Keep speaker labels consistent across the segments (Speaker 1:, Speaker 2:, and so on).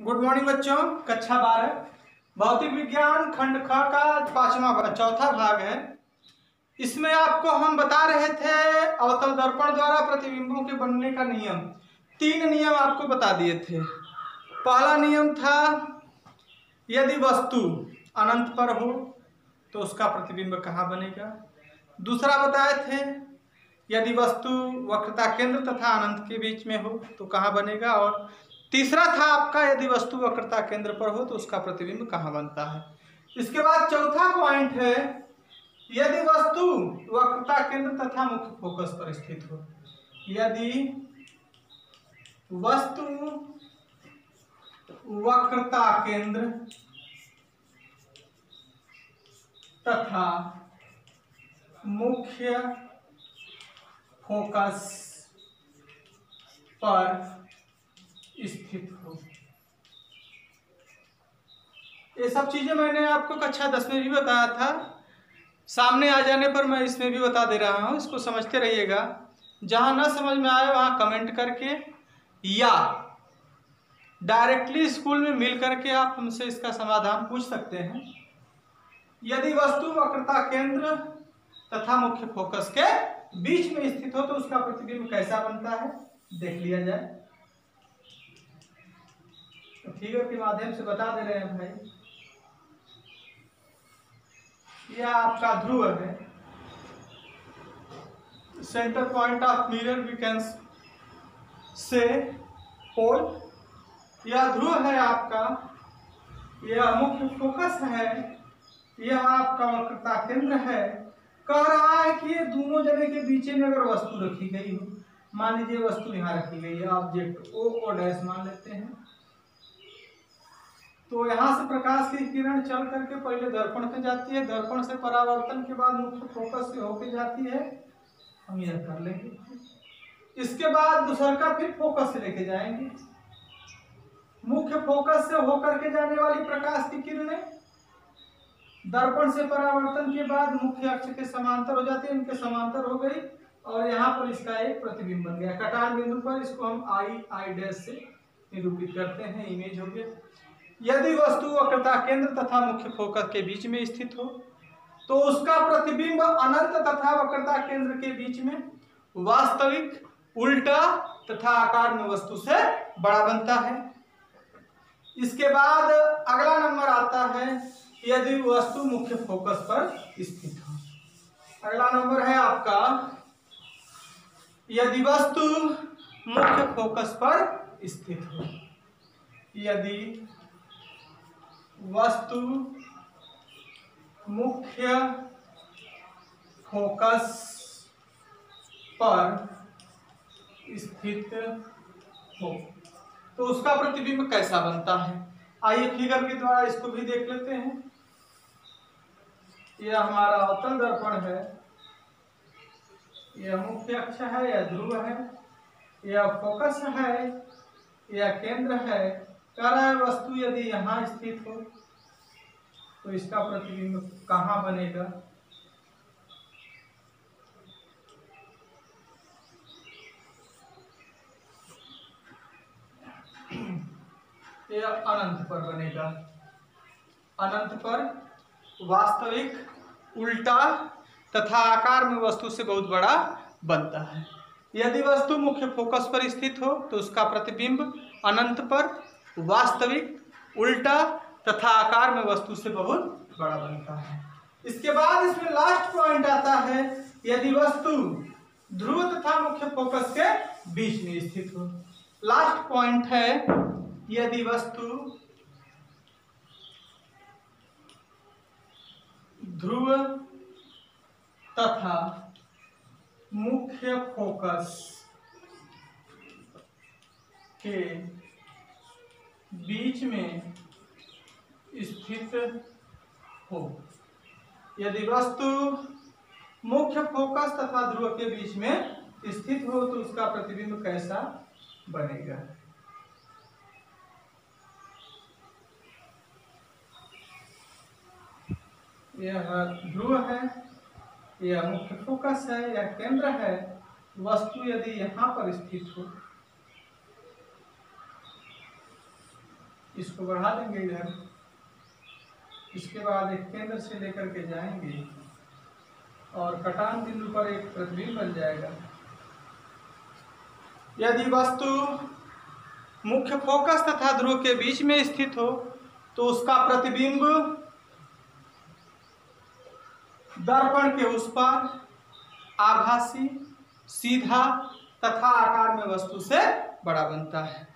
Speaker 1: Good morning बच्चों। कक्षा 12 भौतिक विज्ञान खंड ख का चौथा भाग है। इसमें आपको हम बता रहे थे अवतल दर्पण द्वारा प्रतिबिंबों के बनने का नियम। 3 नियम आपको बता दिए थे। पहला नियम था यदि वस्तु अनंत पर हो तो उसका प्रतिबिंब कहाँ बनेगा। दूसरा बताए थे यदि वस्तु वक्रता केंद्र तथा अनंत के बीच में हो तो कहाँ बनेगा। और तीसरा था आपका यदि वस्तु वक्रता केंद्र पर हो तो उसका प्रतिबिंब कहाँ बनता है। इसके बाद चौथा पॉइंट है यदि वस्तु वक्रता केंद्र तथा मुख्य फोकस पर स्थित हो। यदि वस्तु वक्रता केंद्र तथा मुख्य फोकस पर स्थित हो। ये सब चीजें मैंने आपको कक्षा 10 में भी बताया था। सामने आ जाने पर मैं इसमें भी बता दे रहा हूं, इसको समझते रहिएगा। जहां ना समझ में आए वहां कमेंट करके या डायरेक्टली स्कूल में मिल करके आप हमसे इसका समाधान पूछ सकते हैं। यदि वस्तु वक्रता केंद्र तथा मुख्य फोकस के बीच में स्थित हो तो उसका प्रतिबिंब कैसा बनता है देख लिया जाए। तो फिगर के माध्यम से बता दे रहे हैं भाई। यह आपका ध्रुव है। Centre point of mirror we can say pole. यह ध्रुव है आपका। यह मुख्य फोकस है। यह आपका वक्रता केंद्र है। कह रहा है कि ये दोनों जगह के बीच में अगर वस्तु रखी गई हो, मान लीजिए वस्तु यहाँ रखी गई है, ऑब्जेक्ट ओ और डैश मान लेते हैं, तो यहाँ से प्रकाश की किरण चल करके पहले दर्पण पे जाती है, दर्पण से परावर्तन के बाद मुख्य फोकस से होके जाती है। हम यह कर लेंगे। इसके बाद दूसरा का फिर फोकस से लेके जाएंगे। मुख्य फोकस से होकर के जाने वाली प्रकाश की किरणें दर्पण से परावर्तन के बाद मुख्य अक्ष के समांतर हो जाती है। इनके समांतर हो गई और यहाँ पर इसका एक प्रतिबिंब बन गया। कटान बिंदु पर इसको हम आई डैश से निरूपित करते हैं। इमेज हो गया। यदि वस्तु वक्रता केंद्र तथा मुख्य फोकस के बीच में स्थित हो तो उसका प्रतिबिंब अनंत तथा वक्रता केंद्र के बीच में वास्तविक, उल्टा तथा आकार में वस्तु से बड़ा बनता है। इसके बाद अगला नंबर आता है यदि वस्तु मुख्य फोकस पर स्थित हो। अगला नंबर है आपका यदि वस्तु मुख्य फोकस पर स्थित हो। यदि वस्तु मुख्य फोकस पर स्थित हो तो उसका प्रतिबिंब कैसा बनता है। आइए फिगर के द्वारा इसको भी देख लेते हैं। यह हमारा अवतल दर्पण है। यह मुख्य अक्ष है, यह ध्रुव है, यह फोकस है, यह केंद्र है। कह रहा है वस्तु यदि यहाँ स्थित हो तो इसका प्रतिबिंब कहाँ बनेगा। यह अनंत पर बनेगा। अनंत पर वास्तविक, उल्टा तथा आकार में वस्तु से बहुत बड़ा बनता है। यदि वस्तु मुख्य फोकस पर स्थित हो तो उसका प्रतिबिंब अनंत पर वास्तविक, उल्टा तथा आकार में वस्तु से बहुत बड़ा बनता है। इसके बाद इसमें लास्ट पॉइंट आता है यदि वस्तु ध्रुव तथा मुख्य फोकस के बीच में स्थित हो। लास्ट पॉइंट है यदि वस्तु ध्रुव तथा मुख्य फोकस के बीच में स्थित हो। यदि वस्तु मुख्य फोकस तथा ध्रुव के बीच में स्थित हो तो उसका प्रतिबिंब कैसा बनेगा। यह ध्रुव है, यह मुख्य फोकस है, यह केंद्र है। वस्तु यदि यहाँ पर स्थित हो इसको बढ़ा देंगे इधर। इसके बाद एक केंद्र से लेकर के जाएंगे और कटान बिंदु पर एक प्रतिबिंब बन जाएगा। यदि वस्तु मुख्य फोकस तथा ध्रुव के बीच में स्थित हो तो उसका प्रतिबिंब दर्पण के उस पार आभासी, सीधा तथा आकार में वस्तु से बड़ा बनता है।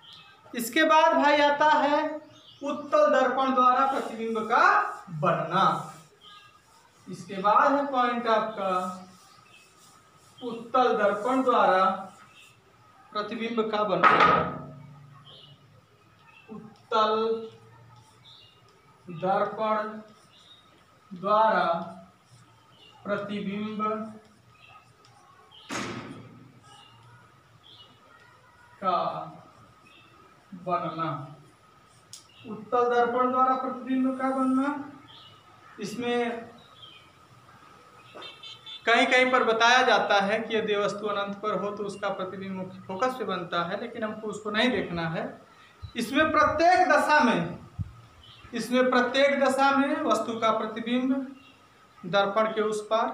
Speaker 1: इसके बाद भाई आता है उत्तल दर्पण द्वारा प्रतिबिंब का बनना। इसके बाद है पॉइंट आपका उत्तल दर्पण द्वारा प्रतिबिंब का बनना। उत्तल दर्पण द्वारा प्रतिबिंब का बनना। उत्तल दर्पण द्वारा प्रतिबिंब का बनना, इसमें कहीं कहीं पर बताया जाता है कि यदि वस्तु अनंत पर हो तो उसका प्रतिबिंब मुख्य फोकस पे बनता है, लेकिन हमको उसको नहीं देखना है। इसमें प्रत्येक दशा में वस्तु का प्रतिबिंब दर्पण के उस पार,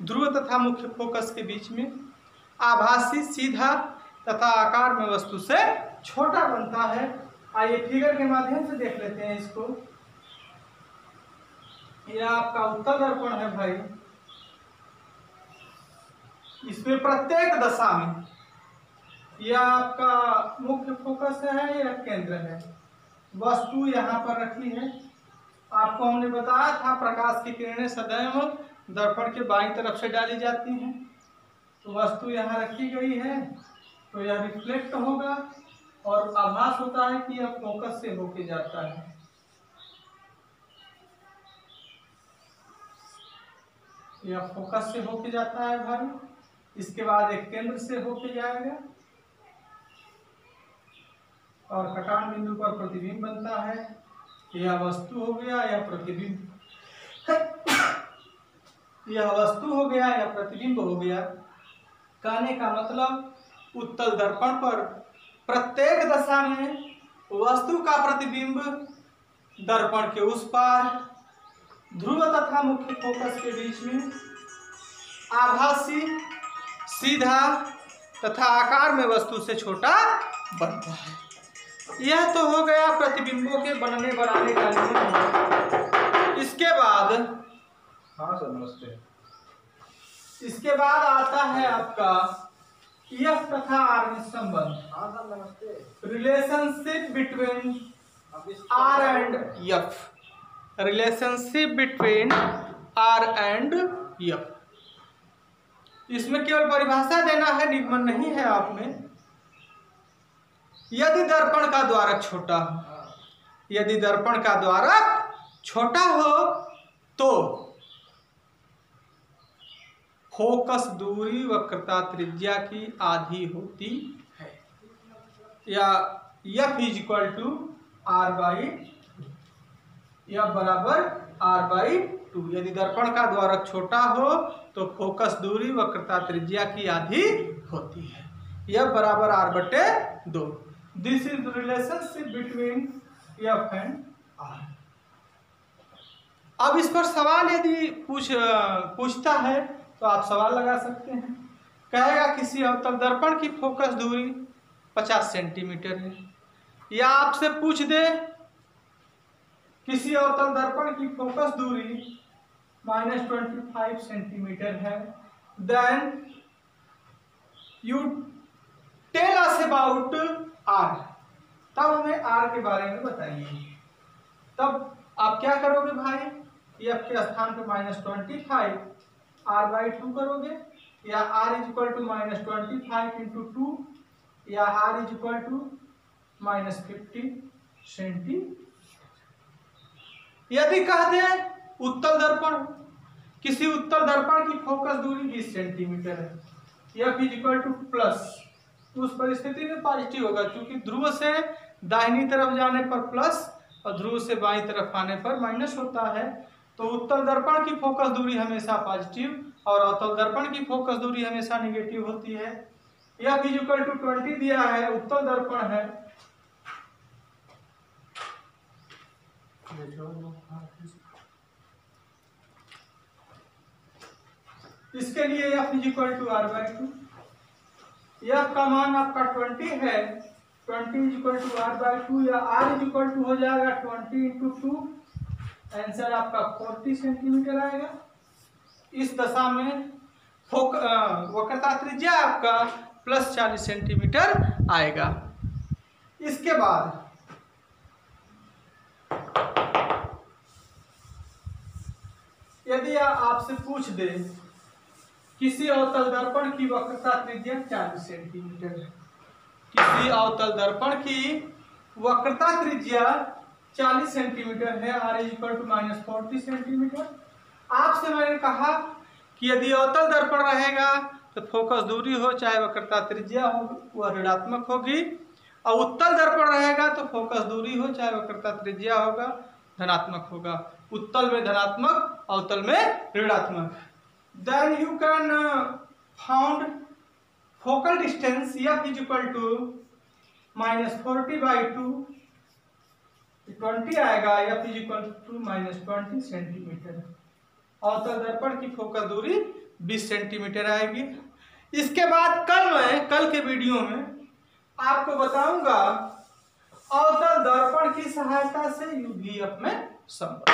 Speaker 1: ध्रुव तथा मुख्य फोकस के बीच में, आभासी, सीधा तथा आकार में वस्तु से छोटा बनता है। आइए फिगर के माध्यम से देख लेते हैं इसको। यह आपका उत्तल दर्पण है भाई। इसमें प्रत्येक दशा में यह आपका मुख्य फोकस है या केंद्र है। वस्तु यहाँ पर रखी है। आपको हमने बताया था प्रकाश की किरणें सदैव दर्पण के बाईं तरफ से डाली जाती हैं। तो वस्तु यहाँ रखी गई है तो यह रिफ्लेक्ट होगा और आभास होता है कि यह फोकस से होके जाता है। यह फोकस से होके जाता है भाई। इसके बाद एक केंद्र से होके जाएगा और कटान बिंदु पर प्रतिबिंब बनता है। यह वस्तु हो गया या प्रतिबिंब, यह वस्तु हो गया या प्रतिबिंब हो गया। कहने का मतलब उत्तल दर्पण पर प्रत्येक दशा में वस्तु का प्रतिबिंब दर्पण के उस पार, ध्रुव तथा मुख्य फोकस के बीच में, आभासी, सीधा तथा आकार में वस्तु से छोटा बनता है। यह तो हो गया प्रतिबिंबों के बनने बनाने का नियम। इसके बाद
Speaker 2: हाँ सर नमस्ते।
Speaker 1: इसके बाद आता है आपका एफ तथा आर में संबंध।
Speaker 2: हाँ सर नमस्ते।
Speaker 1: Relationship between R and F. Relationship between R and F. इसमें केवल परिभाषा देना है, निगमन नहीं है आप में। यदि दर्पण का द्वारक छोटा हो, यदि दर्पण का द्वारक छोटा हो तो फोकस दूरी वक्रता त्रिज्या की आधी होती है, या F is equal to R by, F बराबर R बाई 2। यदि दर्पण का द्वारक छोटा हो तो फोकस दूरी वक्रता त्रिज्या की आधी होती है, F बराबर R बटे 2। This is the relationship between F and R। अब इस पर सवाल यदि पूछता है तो आप सवाल लगा सकते हैं। कहेगा किसी अवतल दर्पण की फोकस दूरी 50 सेंटीमीटर है, या आपसे पूछ दे किसी अवतल दर्पण की फोकस दूरी -25 सेंटीमीटर है, then you tell us about R। तब हमें R के बारे में बताइए। तब आप क्या करोगे भाई, F के स्थान पे -25 R बाई 2 करोगे, या R is equal to -25 into 2, या R is equal to -50 centimetre. यदि कह दे उत्तल दर्पण, किसी उत्तल दर्पण की फोकस दूरी 20 सेंटीमीटर है, F is equal two plus, तो उस परिस्थिति में पॉजिटिव होगा, क्योंकि ध्रुव से दाहिनी तरफ जाने पर प्लस और ध्रुव से बाईं तरफ आने पर माइनस होता है। तो उत्तल दर्पण की फोकस दूरी हमेशा पॉजिटिव और अवतल दर्पण की फोकस दूरी हमेशा नेगेटिव होती है। F इज इक्वल टू 20 दिया है, उत्तल दर्पण है, इसके लिए f is equal to r/2। f का मान आपका 20 है, 20 इज इक्वल टू r/2 या r इज इक्वल टू हो जाएगा 20 इंटू 2। आंसर आपका 40 सेंटीमीटर आएगा। इस दशा में वक्रता त्रिज्या आपका प्लस 40 सेंटीमीटर आएगा। इसके बाद यदि आपसे पूछ दे किसी अवतल दर्पण की वक्रता त्रिज्या 40 सेंटीमीटर है, किसी अवतल दर्पण की वक्रता त्रिज्या 40 सेंटीमीटर है, r is equal to -40 centimetre. आपसे मैंने कहा कि यदि अवतल दर्पण रहेगा तो फोकस दूरी हो चाहे वक्रता त्रिज्या हो वह ऋणात्मक होगी, और उत्तल दर्पण रहेगा तो फोकस दूरी हो चाहे वक्रता त्रिज्या होगा धनात्मक होगा। उत्तल में धनात्मक, अवतल में ऋणात्मक। Then you can found focal distance f is equal to -40/2, 20 आएगा, f is equal to -20 centimetre. अवतल दर्पण की फोकस दूरी 20 सेंटीमीटर आएगी। इसके बाद कल के वीडियो में आपको बताऊंगा अवतल दर्पण की सहायता से UVF में संबंध।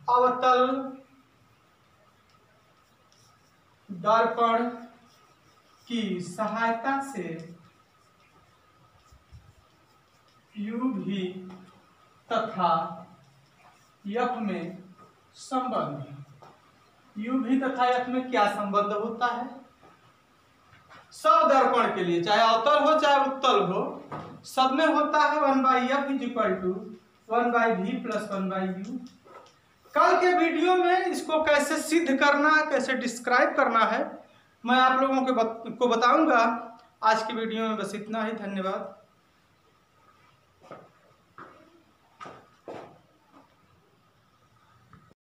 Speaker 1: अवतल दर्पण की सहायता से UV तथा F में संबंध। UV तथा F में क्या संबंध होता है? सब दर्पण के लिए, चाहे अवतल हो चाहे उत्तल हो, सब में होता है 1/f is equal to 1/v plus 1/u। कल के वीडियो में इसको कैसे सिद्ध करना, कैसे डिस्क्राइब करना है, मैं आप लोगों को बताऊंगा। आज के वीडियो में बस इतना ही। धन्यवाद।